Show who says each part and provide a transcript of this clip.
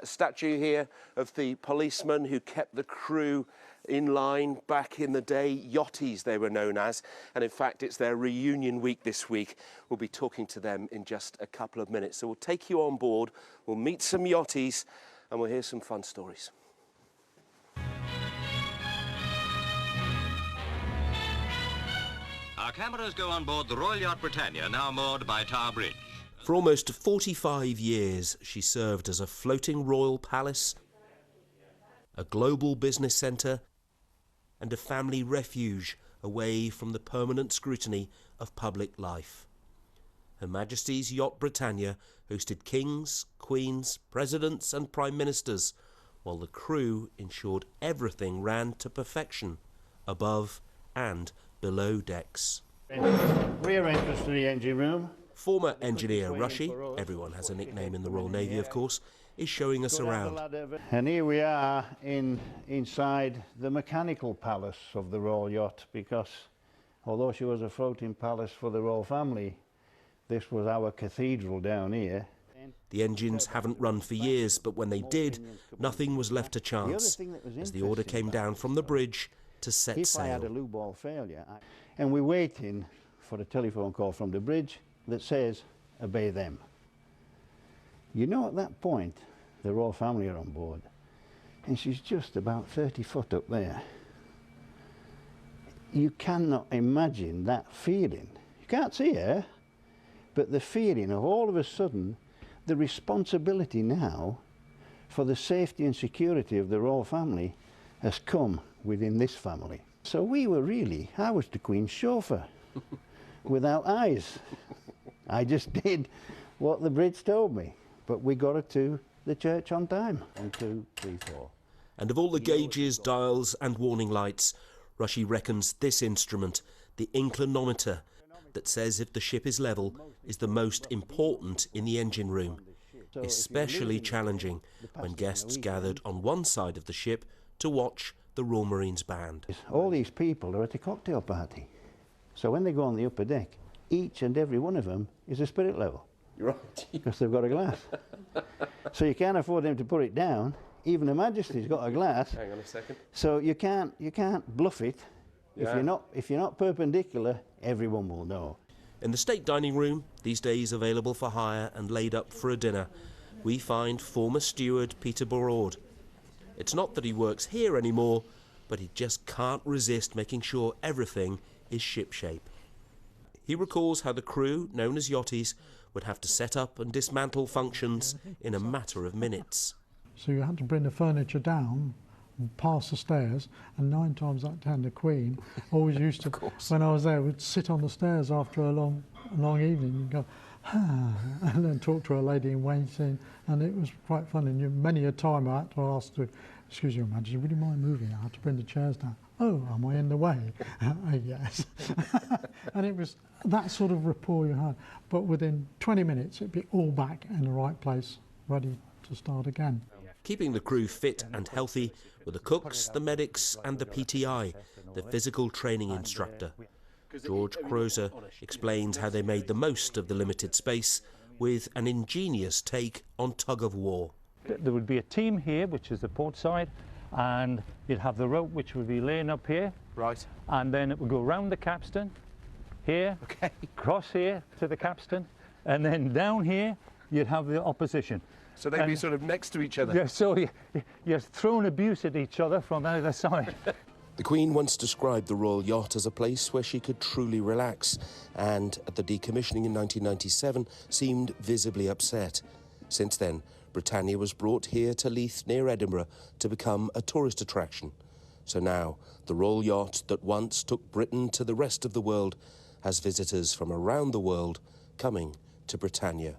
Speaker 1: Statue here of the policeman who kept the crew in line back in the day, Yachties they were known as, and in fact it's their reunion week this week. We'll be talking to them in just a couple of minutes. So we'll take you on board, we'll meet some Yachties and we'll hear some fun stories.
Speaker 2: Our cameras go on board the Royal Yacht Britannia, now moored by Tower Bridge.
Speaker 1: For almost 45 years, she served as a floating royal palace, a global business centre, and a family refuge away from the permanent scrutiny of public life. Her Majesty's Yacht Britannia hosted kings, queens, presidents and prime ministers, while the crew ensured everything ran to perfection, above and below decks.
Speaker 3: Rear entrance to the engine room.
Speaker 1: Former engineer Rushy, everyone has a nickname in the Royal Navy of course, is showing us around.
Speaker 3: And here we are inside the mechanical palace of the Royal Yacht, because although she was a floating palace for the royal family, this was our cathedral down here.
Speaker 1: The engines haven't run for years, but when they did, nothing was left to chance, as the order came down from the bridge to set sail.
Speaker 3: If I had a loo ball failure, and we're waiting for a telephone call from the bridge that says, obey them. You know, at that point, the royal family are on board, and she's just about 30 foot up there. You cannot imagine that feeling. You can't see her, but the feeling of all of a sudden, the responsibility now for the safety and security of the royal family has come within this family. So we were really, I was the Queen's chauffeur, without eyes. I just did what the bridge told me, but we got her to the church on time. 1, 2, 3, 4.
Speaker 1: And of all the gauges, dials and warning lights, Rushy reckons this instrument, the inclinometer, that says if the ship is level, is the most important in the engine room, especially challenging when guests gathered on one side of the ship to watch the Royal Marines band.
Speaker 3: All these people are at a cocktail party, so when they go on the upper deck, each and every one of them is a spirit level.
Speaker 1: You're right.
Speaker 3: Because they've got a glass. So you can't afford them to put it down. Even Her Majesty's got a glass.
Speaker 1: Hang on a second.
Speaker 3: So you can't bluff it.
Speaker 1: Yeah.
Speaker 3: If you're not perpendicular, everyone will know.
Speaker 1: In the state dining room, these days available for hire and laid up for a dinner, we find former steward Peter Borord. It's not that he works here anymore, but he just can't resist making sure everything is shipshape. He recalls how the crew, known as Yachties, would have to set up and dismantle functions in a matter of minutes.
Speaker 4: So you had to bring the furniture down and pass the stairs, and 9 times out of 10 the Queen always used to, when I was there, would sit on the stairs after a long evening and go, and then talk to a lady in waiting, and it was quite fun. And many a time I had to ask her, excuse Your Majesty, would you mind moving? I had to bring the chairs down. Oh, am I in the way? Yes. And it was that sort of rapport you had. But within 20 minutes, it'd be all back in the right place, ready to start again.
Speaker 1: Keeping the crew fit and healthy were the cooks, the medics and the PTI, the physical training instructor. George Crozer explains how they made the most of the limited space with an ingenious take on tug of war.
Speaker 5: There would be a team here, which is the port side, and you'd have the rope which would be laying up here.
Speaker 1: Right.
Speaker 5: And then it would go round the capstan, here,
Speaker 1: okay,
Speaker 5: across here to the capstan, and then down here you'd have the opposition.
Speaker 1: So they'd be sort of next to each other?
Speaker 5: Yeah, so you're throwing abuse at each other from either side.
Speaker 1: The Queen once described the Royal Yacht as a place where she could truly relax, and at the decommissioning in 1997 seemed visibly upset. Since then, Britannia was brought here to Leith near Edinburgh to become a tourist attraction. So now, the Royal Yacht that once took Britain to the rest of the world has visitors from around the world coming to Britannia.